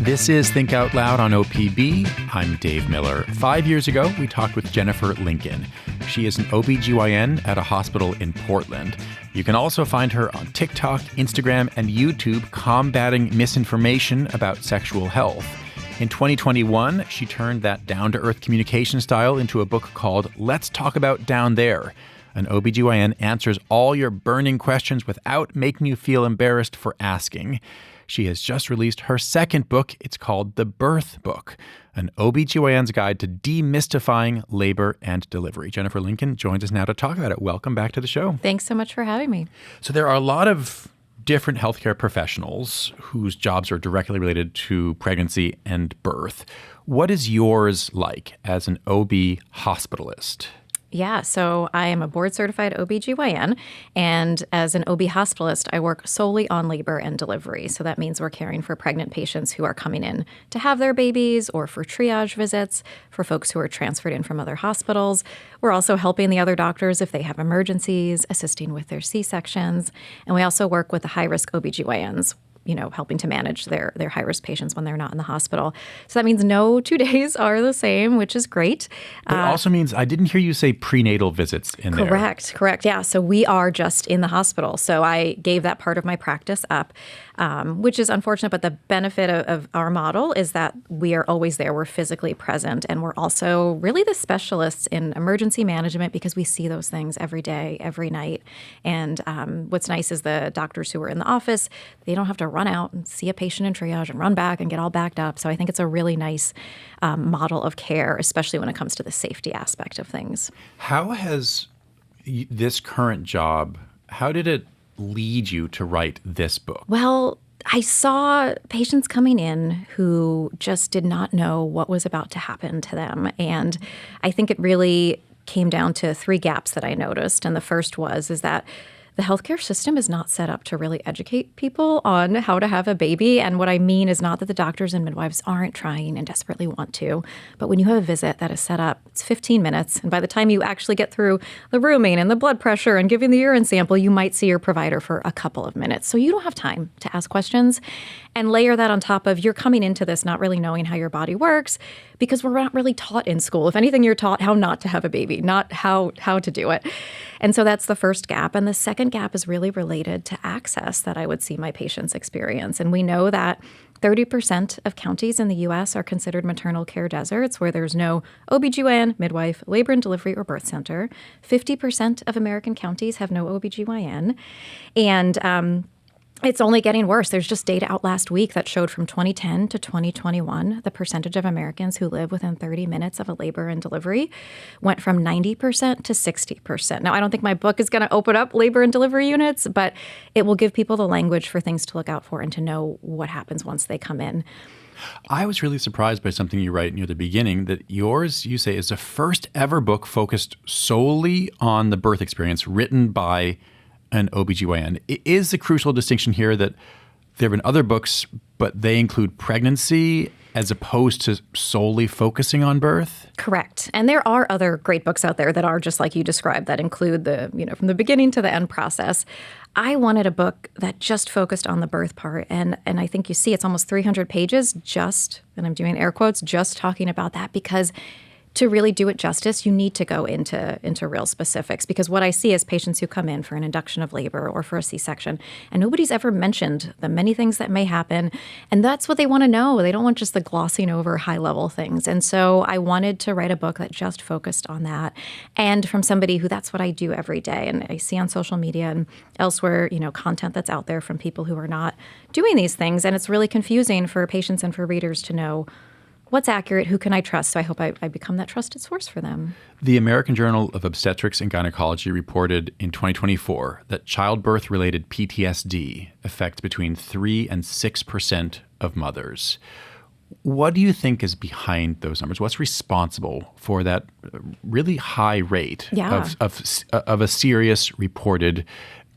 This is Think Out Loud on OPB. I'm Dave Miller. 5 years ago, we talked with Jennifer Lincoln. She is an OB-GYN at a hospital in Portland. You can also find her on TikTok, Instagram, and YouTube combating misinformation about sexual health. In 2021, she turned that down-to-earth communication style into a book called Let's Talk About Down There. An OB-GYN answers all your burning questions without making you feel embarrassed for asking. She has just released her second book. It's called The Birth Book, an OB-GYN's guide to demystifying labor and delivery. Jennifer Lincoln joins us now to talk about it. Welcome back to the show. Thanks so much for having me. So there are a lot of different healthcare professionals whose jobs are directly related to pregnancy and birth. What is yours like as an OB hospitalist? Yeah, so I am a board-certified OB-GYN, and as an OB hospitalist, I work solely on labor and delivery. So that means we're caring for pregnant patients who are coming in to have their babies or for triage visits, for folks who are transferred in from other hospitals. We're also helping the other doctors if they have emergencies, assisting with their C-sections, and we also work with the high-risk OB-GYNs, helping to manage their high-risk patients when they're not in the hospital. So that means no 2 days are the same, which is great. It also means I didn't hear you say prenatal visits in there. Correct. Yeah. So we are just in the hospital. So I gave that part of my practice up, which is unfortunate. But the benefit of our model is that we are always there. We're physically present. And we're also really the specialists in emergency management because we see those things every day, every night. And what's nice is the doctors who are in the office, they don't have to run out and see a patient in triage and run back and get all backed up. So I think it's a really nice model of care, especially when it comes to the safety aspect of things. How has this current job, how did it lead you to write this book? Well, I saw patients coming in who just did not know what was about to happen to them. And I think it really came down to three gaps that I noticed. And the first is that the healthcare system is not set up to really educate people on how to have a baby. And what I mean is not that the doctors and midwives aren't trying and desperately want to, but when you have a visit that is set up, it's 15 minutes. And by the time you actually get through the rooming and the blood pressure and giving the urine sample, you might see your provider for a couple of minutes. So you don't have time to ask questions. And layer that on top of you're coming into this not really knowing how your body works, because we're not really taught in school. If anything, you're taught how not to have a baby, not how to do it. And so that's the first gap. And the second gap is really related to access that I would see my patients experience. And we know that 30% of counties in the U.S. are considered maternal care deserts where there's no OB-GYN, midwife, labor and delivery, or birth center. 50% of American counties have no OB-GYN. And it's only getting worse. There's just data out last week that showed from 2010 to 2021, the percentage of Americans who live within 30 minutes of a labor and delivery went from 90% to 60%. Now, I don't think my book is going to open up labor and delivery units, but it will give people the language for things to look out for and to know what happens once they come in. I was really surprised by something you write near the beginning, that yours, you say, is the first ever book focused solely on the birth experience, written by an OB-GYN. Is the crucial distinction here that there have been other books, but they include pregnancy as opposed to solely focusing on birth? Correct. And there are other great books out there that are just like you described, that include the, from the beginning to the end process. I wanted a book that just focused on the birth part. And I think you see it's almost 300 pages just, and I'm doing air quotes, just talking about that, because to really do it justice, you need to go into real specifics, because what I see is patients who come in for an induction of labor or for a C-section, and nobody's ever mentioned the many things that may happen, and that's what they want to know. They don't want just the glossing over high-level things. And so I wanted to write a book that just focused on that, and from somebody who that's what I do every day, and I see on social media and elsewhere, content that's out there from people who are not doing these things, and it's really confusing for patients and for readers to know what's accurate, who can I trust? So I hope I become that trusted source for them. The American Journal of Obstetrics and Gynecology reported in 2024 that childbirth-related PTSD affects between 3 and 6% of mothers. What do you think is behind those numbers? What's responsible for that really high rate of a serious reported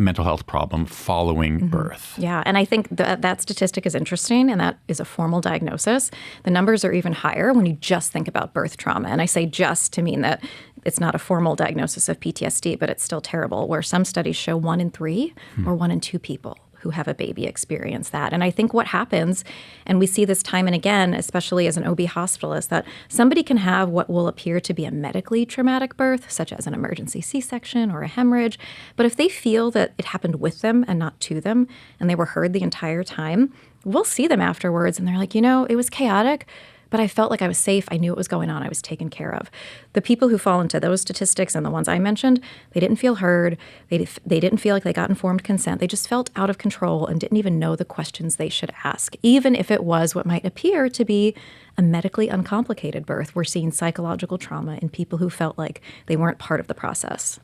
mental health problem following birth? Yeah, and I think that statistic is interesting, and that is a formal diagnosis. The numbers are even higher when you just think about birth trauma. And I say just to mean that it's not a formal diagnosis of PTSD, but it's still terrible, where some studies show 1 in 3 or 1 in 2 people who have a baby experience that. And I think what happens, and we see this time and again, especially as an OB hospitalist, that somebody can have what will appear to be a medically traumatic birth, such as an emergency C-section or a hemorrhage. But if they feel that it happened with them and not to them, and they were heard the entire time, we'll see them afterwards and they're like, it was chaotic, but I felt like I was safe. I knew what was going on. I was taken care of. The people who fall into those statistics and the ones I mentioned, they didn't feel heard. They didn't feel like they got informed consent. They just felt out of control and didn't even know the questions they should ask, even if it was what might appear to be a medically uncomplicated birth. We're seeing psychological trauma in people who felt like they weren't part of the process.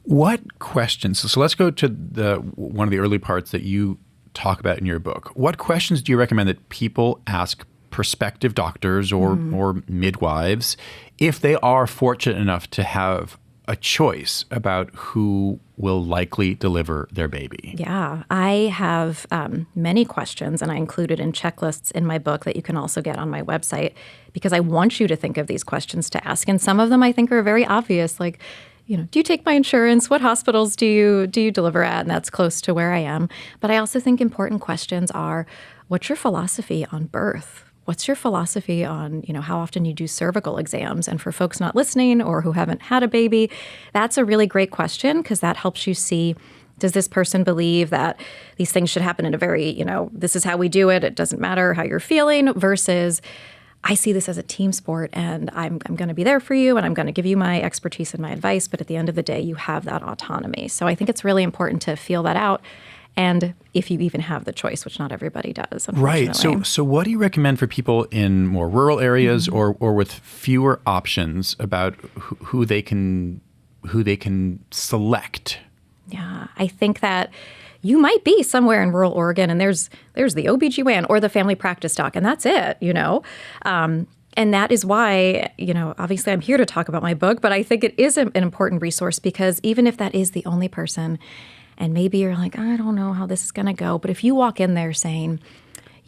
What questions? So let's go to one of the early parts that you talk about in your book. What questions do you recommend that people ask prospective doctors or midwives if they are fortunate enough to have a choice about who will likely deliver their baby? Yeah, I have many questions, and I included in checklists in my book that you can also get on my website, because I want you to think of these questions to ask. And some of them I think are very obvious, like, do you take my insurance? What hospitals do you deliver at? And that's close to where I am. But I also think important questions are, what's your philosophy on birth? What's your philosophy on, how often you do cervical exams? And for folks not listening or who haven't had a baby, that's a really great question, because that helps you see, does this person believe that these things should happen in a very, this is how we do it, it doesn't matter how you're feeling, versus I see this as a team sport and I'm going to be there for you and I'm going to give you my expertise and my advice. But at the end of the day, you have that autonomy. So I think it's really important to feel that out. And if you even have the choice, which not everybody does, unfortunately. Right. So what do you recommend for people in more rural areas or with fewer options about who they can select? Yeah, I think that you might be somewhere in rural Oregon and there's the OB-GYN or the family practice doc, and that's it, And that is why, obviously I'm here to talk about my book, but I think it is an important resource, because even if that is the only person, and maybe you're like, I don't know how this is going to go. But if you walk in there saying,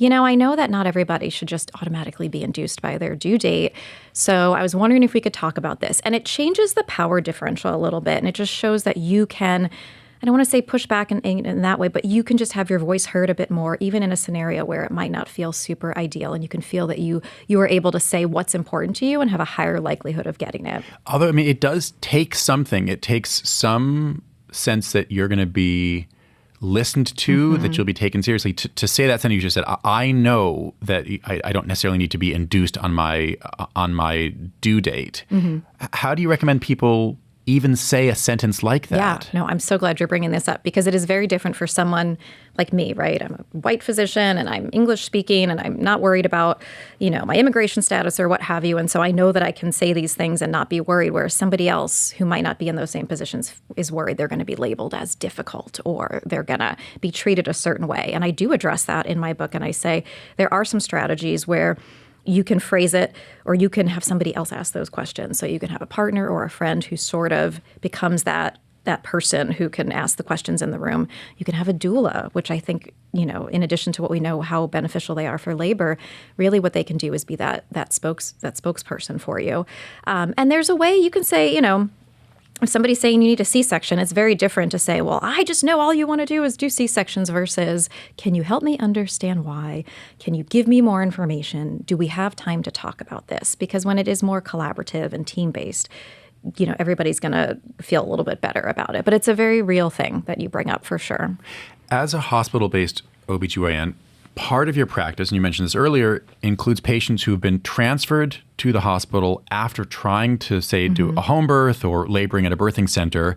I know that not everybody should just automatically be induced by their due date. So I was wondering if we could talk about this. And it changes the power differential a little bit. And it just shows that you can, I don't want to say push back in that way, but you can just have your voice heard a bit more, even in a scenario where it might not feel super ideal. And you can feel that you are able to say what's important to you and have a higher likelihood of getting it. Although, it does take something. It takes some sense that you're going to be listened to, that you'll be taken seriously. To say that sentence you just said, I know that I don't necessarily need to be induced on my due date. How do you recommend people even say a sentence like that? Yeah, no, I'm so glad you're bringing this up, because it is very different for someone like me, right? I'm a white physician and I'm English speaking and I'm not worried about, my immigration status or what have you. And so I know that I can say these things and not be worried, whereas somebody else who might not be in those same positions is worried they're going to be labeled as difficult or they're going to be treated a certain way. And I do address that in my book. And I say there are some strategies where you can phrase it, or you can have somebody else ask those questions. So you can have a partner or a friend who sort of becomes that person who can ask the questions in the room. You can have a doula, which I think, in addition to what we know how beneficial they are for labor, really what they can do is be that spokesperson for you. And there's a way you can say, if somebody's saying you need a C-section, it's very different to say, well, I just know all you want to do is do C-sections, versus, can you help me understand why? Can you give me more information? Do we have time to talk about this? Because when it is more collaborative and team-based, everybody's going to feel a little bit better about it. But it's a very real thing that you bring up for sure. As a hospital-based OB-GYN, part of your practice, and you mentioned this earlier, includes patients who have been transferred to the hospital after trying to, say, do a home birth or laboring at a birthing center.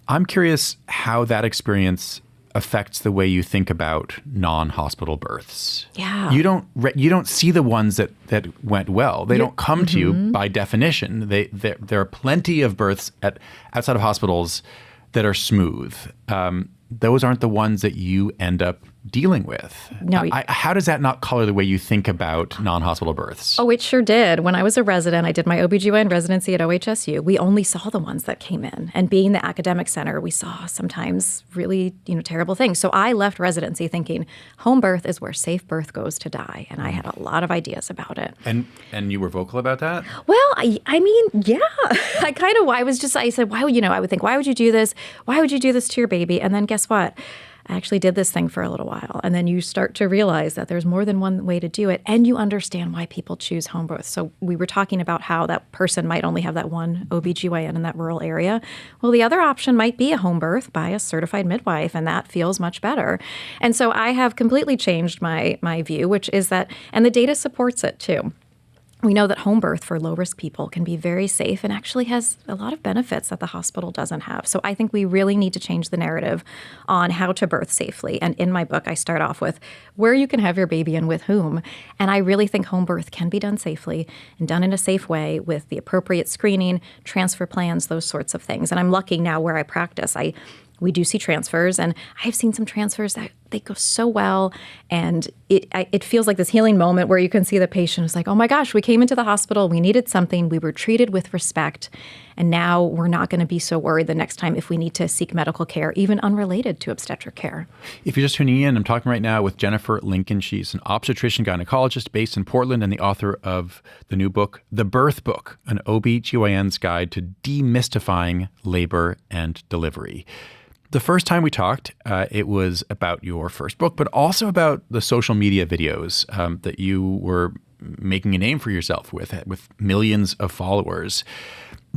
I'm curious how that experience affects the way you think about non-hospital births. Yeah. You don't see the ones that went well. They don't come to you by definition. There are plenty of births outside of hospitals that are smooth. Those aren't the ones that you end up dealing with. No. How does that not color the way you think about non-hospital births? Oh, it sure did. When I was a resident, I did my OB-GYN residency at OHSU. We only saw the ones that came in. And being the academic center, we saw sometimes really, terrible things. So I left residency thinking home birth is where safe birth goes to die. And I had a lot of ideas about it. And you were vocal about that? Well, I mean, yeah. I said, I would think, why would you do this? Why would you do this to your baby? And then guess what? I actually did this thing for a little while. And then you start to realize that there's more than one way to do it. And you understand why people choose home birth. So we were talking about how that person might only have that one OB-GYN in that rural area. Well, the other option might be a home birth by a certified midwife, and that feels much better. And so I have completely changed my view, which is that, and the data supports it too. We know that home birth for low-risk people can be very safe and actually has a lot of benefits that the hospital doesn't have. So I think we really need to change the narrative on how to birth safely. And in my book, I start off with where you can have your baby and with whom. And I really think home birth can be done safely and done in a safe way with the appropriate screening, transfer plans, those sorts of things. And I'm lucky now where I practice. We do see transfers, and I've seen some transfers that they go so well, and it feels like this healing moment where you can see the patient is like, oh my gosh, we came into the hospital, we needed something, we were treated with respect, and now we're not going to be so worried the next time if we need to seek medical care, even unrelated to obstetric care. If you're just tuning in, I'm talking right now with Jennifer Lincoln. She's an obstetrician gynecologist based in Portland and the author of the new book, The Birth Book, an OB-GYN's Guide to Demystifying Labor and Delivery. The first time we talked, it was about your first book, but also about the social media videos that you were making a name for yourself with millions of followers.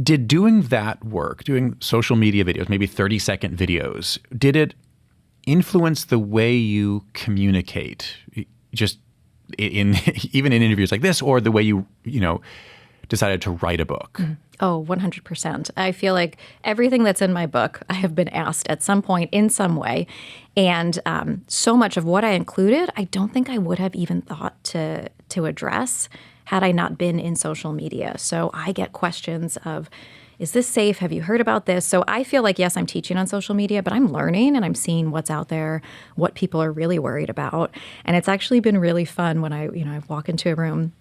Did doing that work, doing social media videos, maybe 30-second videos, did it influence the way you communicate, just even in interviews like this, or the way you decided to write a book? Oh, 100%. I feel like everything that's in my book, I have been asked at some point in some way. And so much of what I included, I don't think I would have even thought to address had I not been in social media. So I get questions of, is this safe? Have you heard about this? So I feel like, yes, I'm teaching on social media, but I'm learning and I'm seeing what's out there, what people are really worried about. And it's actually been really fun when I walk into a room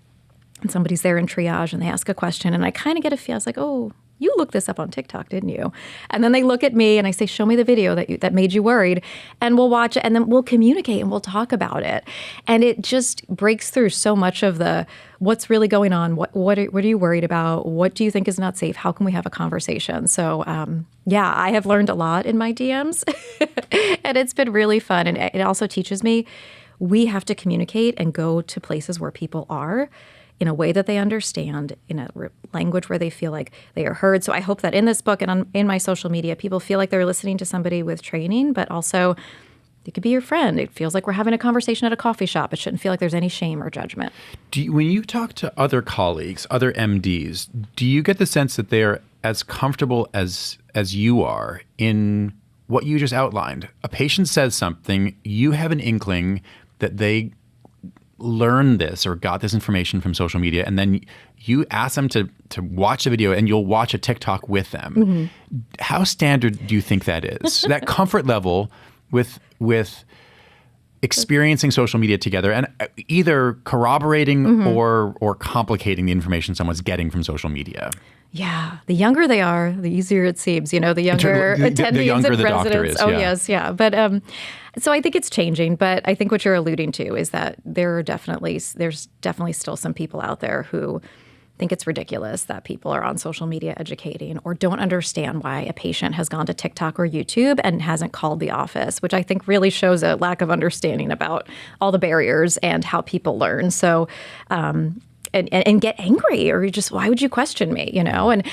and somebody's there in triage and they ask a question and I kind of get a feel. I was like, oh, you looked this up on TikTok, didn't you? And then they look at me and I say, show me the video that made you worried. And we'll watch it and then we'll communicate and we'll talk about it. And it just breaks through so much of the what's really going on. What are you worried about? What do you think is not safe? How can we have a conversation? So, yeah, I have learned a lot in my DMs and it's been really fun. And it also teaches me we have to communicate and go to places where people are in a way that they understand, in a language where they feel like they are heard. So I hope that in this book and in my social media, people feel like they're listening to somebody with training, but also it could be your friend. It feels like we're having a conversation at a coffee shop. It shouldn't feel like there's any shame or judgment. When you talk to other colleagues, other MDs, do you get the sense that they're as comfortable as you are in what you just outlined? A patient says something, you have an inkling that they learned this or got this information from social media, and then you ask them to watch the video and you'll watch a TikTok with them. Mm-hmm. How standard do you think that is? That comfort level with experiencing social media together and either corroborating mm-hmm. or complicating the information someone's getting from social media. Yeah. The younger they are, the easier it seems. The younger attendees the younger and the residents. Doctor is, oh, yeah. Yes. Yeah. But so I think it's changing. But I think what you're alluding to is that there's definitely still some people out there who think it's ridiculous that people are on social media educating or don't understand why a patient has gone to TikTok or YouTube and hasn't called the office, which I think really shows a lack of understanding about all the barriers and how people learn. So, and get angry or just, why would you question me, And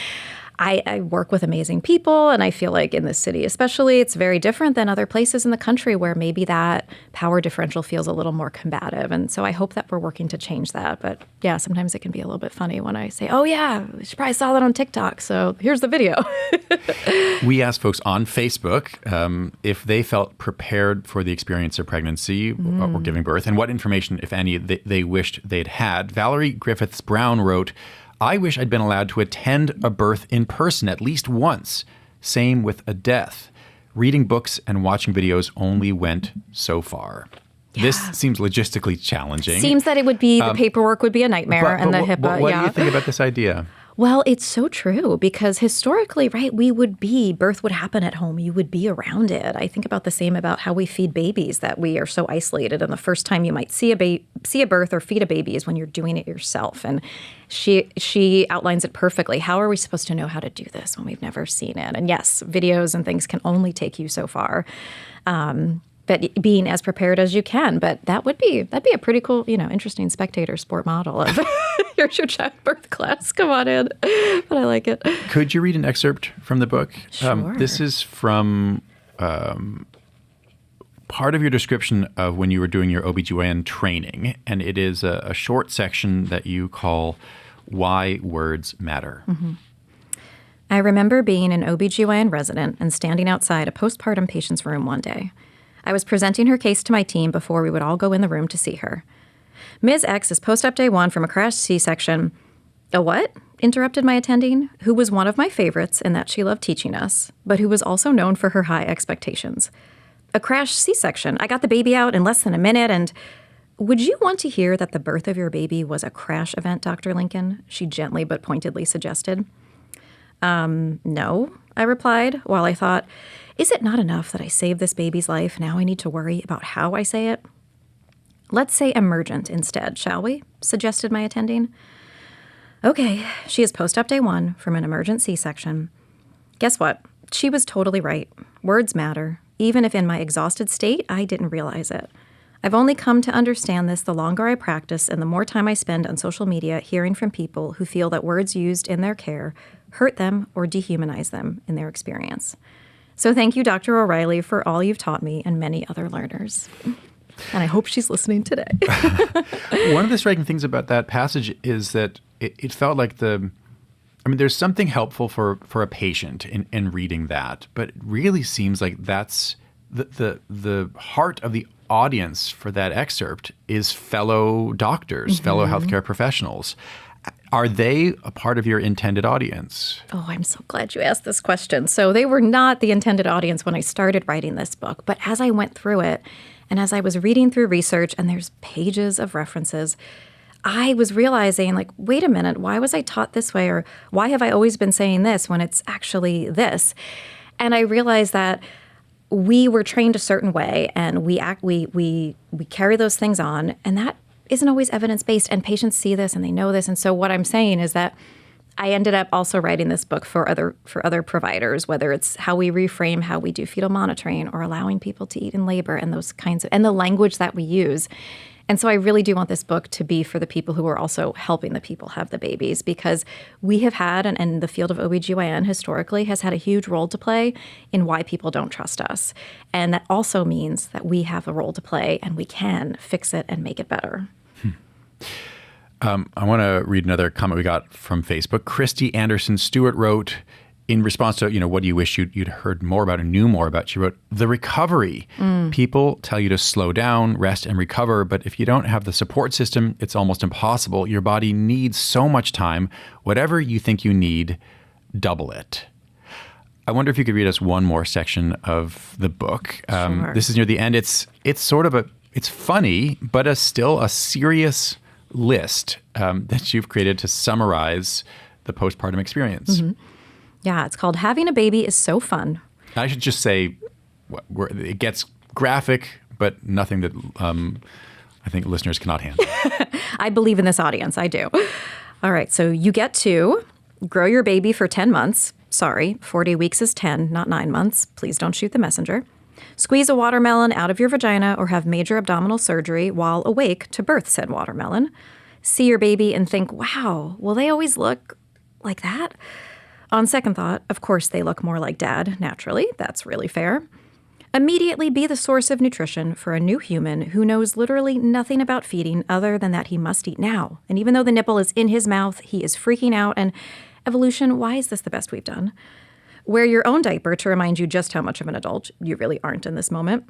I work with amazing people, and I feel like in this city especially, it's very different than other places in the country where maybe that power differential feels a little more combative. And so I hope that we're working to change that. But yeah, sometimes it can be a little bit funny when I say, oh yeah, you probably saw that on TikTok, so here's the video. We asked folks on Facebook if they felt prepared for the experience of pregnancy or giving birth, and what information, if any, they wished they'd had. Valerie Griffiths Brown wrote, I wish I'd been allowed to attend a birth in person at least once. Same with a death. Reading books and watching videos only went so far. Yeah. This seems logistically challenging. Seems that it would be, the paperwork would be a nightmare and the HIPAA. What do you think about this idea? Well, it's so true because historically, right, birth would happen at home. You would be around it. I think about the same about how we feed babies, that we are so isolated. And the first time you might see a birth or feed a baby is when you're doing it yourself. And she outlines it perfectly. How are we supposed to know how to do this when we've never seen it? And yes, videos and things can only take you so far. but being as prepared as you can. But that'd be a pretty cool, interesting spectator sport model of here's your childbirth class. Come on in. But I like it. Could you read an excerpt from the book? Sure. This is from part of your description of when you were doing your OB-GYN training, and it is a short section that you call Why Words Matter. Mm-hmm. I remember being an OB-GYN resident and standing outside a postpartum patient's room one day. I was presenting her case to my team before we would all go in the room to see her. Ms. X is post-op day 1 from a crashed C-section. A what? Interrupted my attending, who was one of my favorites in that she loved teaching us, but who was also known for her high expectations. A crashed C-section. I got the baby out in less than a minute, and would you want to hear that the birth of your baby was a crash event, Dr. Lincoln? She gently but pointedly suggested. No, I replied, while I thought, is it not enough that I saved this baby's life? Now I need to worry about how I say it. Let's say emergent instead, shall we? Suggested my attending. Okay, she is post-op day 1 from an emergent C-section. Guess what? She was totally right. Words matter. Even if in my exhausted state, I didn't realize it. I've only come to understand this the longer I practice and the more time I spend on social media hearing from people who feel that words used in their care hurt them or dehumanize them in their experience. So thank you, Dr. O'Reilly, for all you've taught me and many other learners. And I hope she's listening today. One of the striking things about that passage is that it felt like there's something helpful for a patient in reading that, but it really seems like that's the heart of the audience for that excerpt is fellow doctors, fellow healthcare professionals. Are they a part of your intended audience? Oh, I'm so glad you asked this question. So they were not the intended audience when I started writing this book, but as I went through it and as I was reading through research, and there's pages of references, I was realizing, like, wait a minute, why was I taught this way? Or why have I always been saying this when it's actually this? And I realized that we were trained a certain way and we carry those things on, and that isn't always evidence-based, and patients see this and they know this. And so what I'm saying is that I ended up also writing this book for other providers, whether it's how we reframe how we do fetal monitoring or allowing people to eat in labor and those kinds of, and the language that we use. And so I really do want this book to be for the people who are also helping the people have the babies, because we have had, and the field of OB-GYN historically has had a huge role to play in why people don't trust us. And that also means that we have a role to play and we can fix it and make it better. I want to read another comment we got from Facebook. Christy Anderson Stewart wrote, in response to, what do you wish you'd heard more about and knew more about? She wrote, the recovery. People tell you to slow down, rest, and recover. But if you don't have the support system, it's almost impossible. Your body needs so much time. Whatever you think you need, double it. I wonder if you could read us one more section of the book. Sure. This is near the end. It's sort of it's funny, but still a serious list that you've created to summarize the postpartum experience. Mm-hmm. Yeah, it's called Having a Baby is So Fun. I should just say it gets graphic, but nothing that I think listeners cannot handle. I believe in this audience. I do. All right. So you get to grow your baby for 10 months. Sorry, 40 weeks is 10, not 9 months. Please don't shoot the messenger. Squeeze a watermelon out of your vagina or have major abdominal surgery while awake to birth said watermelon. See your baby and think, wow, will they always look like that? On second thought, of course they look more like dad, naturally. That's really fair. Immediately be the source of nutrition for a new human who knows literally nothing about feeding other than that he must eat now. And even though the nipple is in his mouth, he is freaking out. And evolution, why is this the best we've done? Wear your own diaper to remind you just how much of an adult you really aren't in this moment.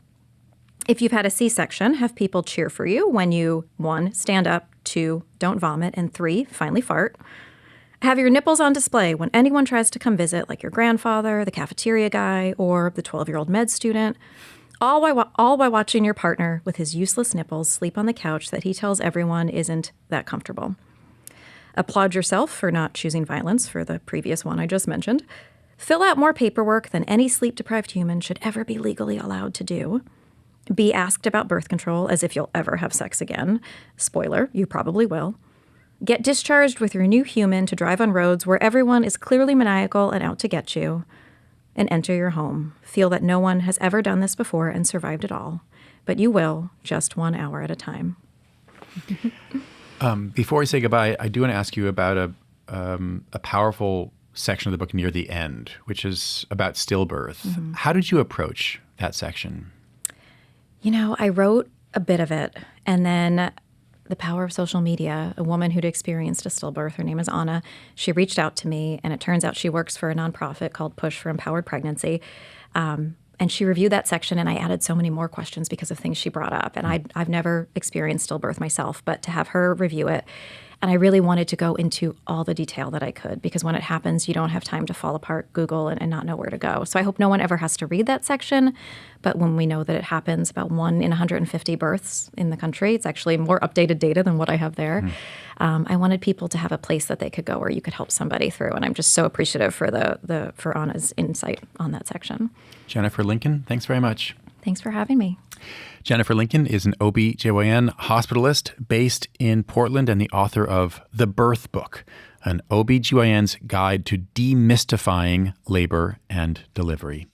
If you've had a C-section, have people cheer for you when you, 1, stand up, 2, don't vomit, and 3, finally fart. Have your nipples on display when anyone tries to come visit, like your grandfather, the cafeteria guy, or the 12-year-old med student, all by watching your partner with his useless nipples sleep on the couch that he tells everyone isn't that comfortable. Applaud yourself for not choosing violence for the previous one I just mentioned. Fill out more paperwork than any sleep-deprived human should ever be legally allowed to do. Be asked about birth control as if you'll ever have sex again. Spoiler, you probably will. Get discharged with your new human to drive on roads where everyone is clearly maniacal and out to get you. and enter your home. Feel that no one has ever done this before and survived it all, but you will, just 1 hour at a time. Before we say goodbye, I do want to ask you about a powerful section of the book near the end, which is about stillbirth. Mm-hmm. How did you approach that section? I wrote a bit of it, and then the power of social media, a woman who'd experienced a stillbirth, her name is Anna, she reached out to me, and it turns out she works for a nonprofit called Push for Empowered Pregnancy. And she reviewed that section, and I added so many more questions because of things she brought up. And I've never experienced stillbirth myself, but to have her review it, and I really wanted to go into all the detail that I could, because when it happens, you don't have time to fall apart, Google, and not know where to go. So I hope no one ever has to read that section. But when we know that it happens about 1 in 150 births in the country, it's actually more updated data than what I have there. I wanted people to have a place that they could go where you could help somebody through. And I'm just so appreciative for Anna's insight on that section. Jennifer Lincoln, thanks very much. Thanks for having me. Jennifer Lincoln is an OB-GYN hospitalist based in Portland and the author of The Birth Book, an OB-GYN's guide to demystifying labor and delivery.